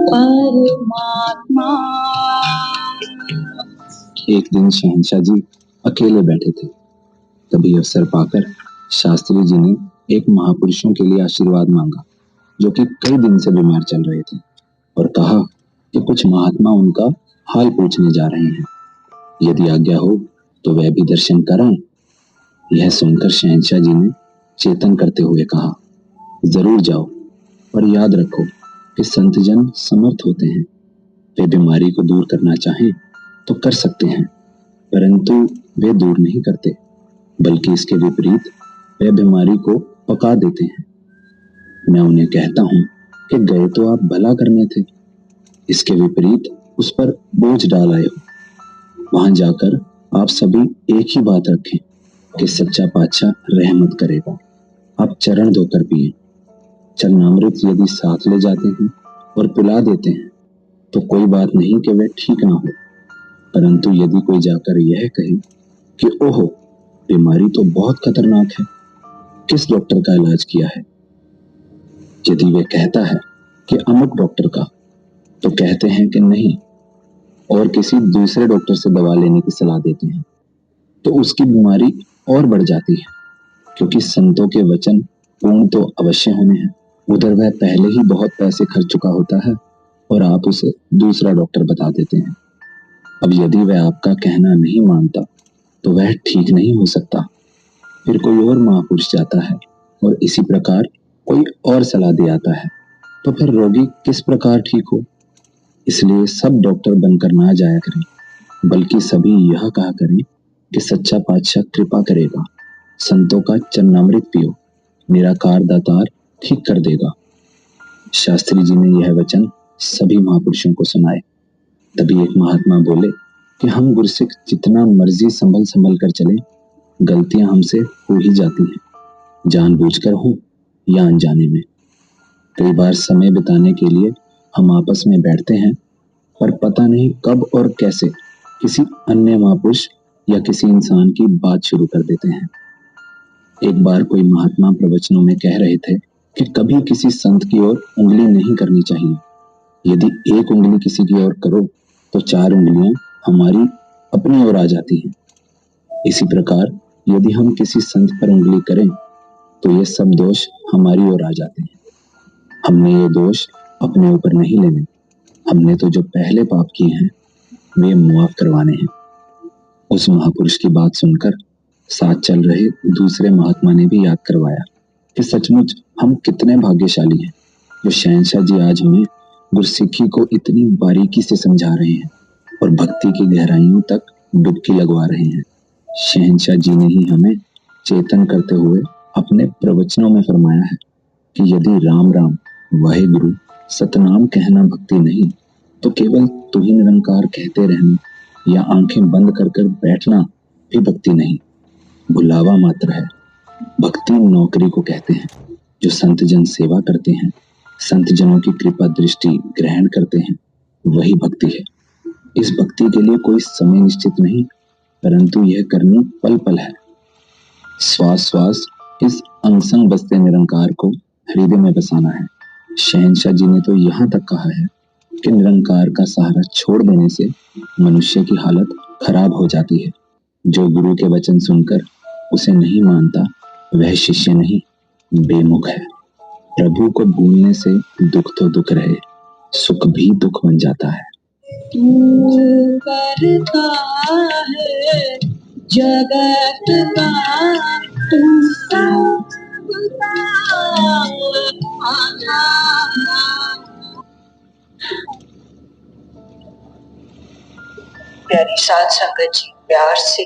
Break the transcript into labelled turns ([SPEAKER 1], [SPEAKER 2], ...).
[SPEAKER 1] परमात्मा।
[SPEAKER 2] एक दिन शहंशाह जी अकेले बैठे थे। तभी अवसर पाकर शास्त्री जी ने एक महापुरुषों के लिए आशीर्वाद मांगा जो कि कई दिन से बीमार चल रहे थे, और कहा कि कुछ महात्मा उनका हाल पूछने जा रहे हैं, यदि आज्ञा हो तो वह भी दर्शन कराएं। यह सुनकर शहंशाह जी ने चेतन करते हुए कहा, जरूर जाओ, पर याद रखो कि संत जन समर्थ होते हैं। वे बीमारी को दूर करना चाहें तो कर सकते हैं, परंतु वे दूर नहीं करते, बल्कि इसके विपरीत वे बीमारी को पका देते हैं। मैं उन्हें कहता हूँ कि गए तो आप भला करने थे, इसके विपरीत उस पर बोझ डाल आए हो। वहां जाकर आप सभी एक ही बात रखें कि सच्चा पातशाह रहमत करेगा। आप चरण धोकर पिए। चरणामृत यदि साथ ले जाते हैं और पिला देते हैं तो कोई बात नहीं कि वह ठीक ना हो, परंतु यदि कोई जाकर यह कहे कि ओहो, बीमारी तो बहुत खतरनाक है, किस डॉक्टर का इलाज किया है, यदि वह कहता है कि अमुक डॉक्टर का, तो कहते हैं कि नहीं और किसी दूसरे डॉक्टर से दवा लेने की सलाह देते हैं, तो उसकी बीमारी और बढ़ जाती है, क्योंकि संतों के वचन पूर्ण तो अवश्य होने हैं। उधर वह पहले ही बहुत पैसे खर्च चुका होता है और आप उसे दूसरा डॉक्टर बता देते हैं। अब यदि वह आपका कहना नहीं मानता तो वह ठीक नहीं हो सकता। फिर कोई और महापुरुष जाता है और इसी प्रकार कोई और सलाह दे आता है, तो फिर रोगी किस प्रकार ठीक हो। इसलिए सब डॉक्टर बनकर ना जाया करें, बल्कि सभी यह कहा करें कि सच्चा पातशाह कृपा करेगा, संतों का चरणामृत पियो, निराकार दातार ठीक कर देगा। शास्त्री जी ने यह वचन सभी महापुरुषों को सुनाए। तभी एक महात्मा बोले कि हम गुरसिख जितना मर्जी संभल संभल कर चले, गलतियां हमसे हो ही जाती हैं, जानबूझकर हो या अनजाने में। कई बार समय बिताने के लिए हम आपस में बैठते हैं, पर पता नहीं कब और कैसे किसी अन्य महापुरुष या किसी इंसान की बात शुरू कर देते हैं। एक बार कोई महात्मा प्रवचनों में कह रहे थे कि कभी किसी संत की ओर उंगली नहीं करनी चाहिए। यदि एक उंगली किसी की ओर करो तो 4 उंगलियां हमारी अपनी ओर आ जाती हैं। इसी प्रकार यदि हम किसी संत पर उंगली करें तो ये सब दोष हमारी ओर आ जाते हैं। हमने ये दोष अपने ऊपर नहीं लेने, हमने तो जो पहले पाप किए हैं वे मुआफ करवाने हैं। उस महापुरुष की बात सुनकर साथ चल रहे दूसरे महात्मा ने भी याद करवाया कि सचमुच हम कितने भाग्यशाली हैं जो शहंशाह जी आज हमें गुरसिक्खी को इतनी बारीकी से समझा रहे हैं और भक्ति की गहराइयों तक डुबकी लगवा रहे हैं। शहंशाह जी ने ही हमें चेतन करते हुए अपने प्रवचनों में फरमाया है कि यदि राम राम वाहे गुरु सतनाम कहना भक्ति नहीं, तो केवल तू ही निरंकार कहते रहना या आंखें बंद कर कर बैठना भी भक्ति नहीं, बुलावा मात्र है। भक्ति नौकरी को कहते हैं। जो संत जन सेवा करते हैं, संत जनों की कृपा दृष्टि ग्रहण करते हैं, वही भक्ति है। इस भक्ति के लिए कोई समय निश्चित नहीं, परंतु यह करनी पल पल है। श्वास श्वास इस अंग संग बसते निरंकार को हृदय में बसाना है। शहंशाह जी ने तो यहाँ तक कहा है कि निरंकार का सहारा छोड़ देने से मनुष्य की हालत खराब हो जाती है। जो गुरु के वचन सुनकर उसे नहीं मानता वह शिष्य नहीं, बेमुख है। प्रभु को भूलने से दुख तो दुख रहे, सुख भी दुख बन जाता है।
[SPEAKER 1] तू करता है जगत का, तू सबका आधार।
[SPEAKER 3] प्यारी साध संगत जी, प्यार से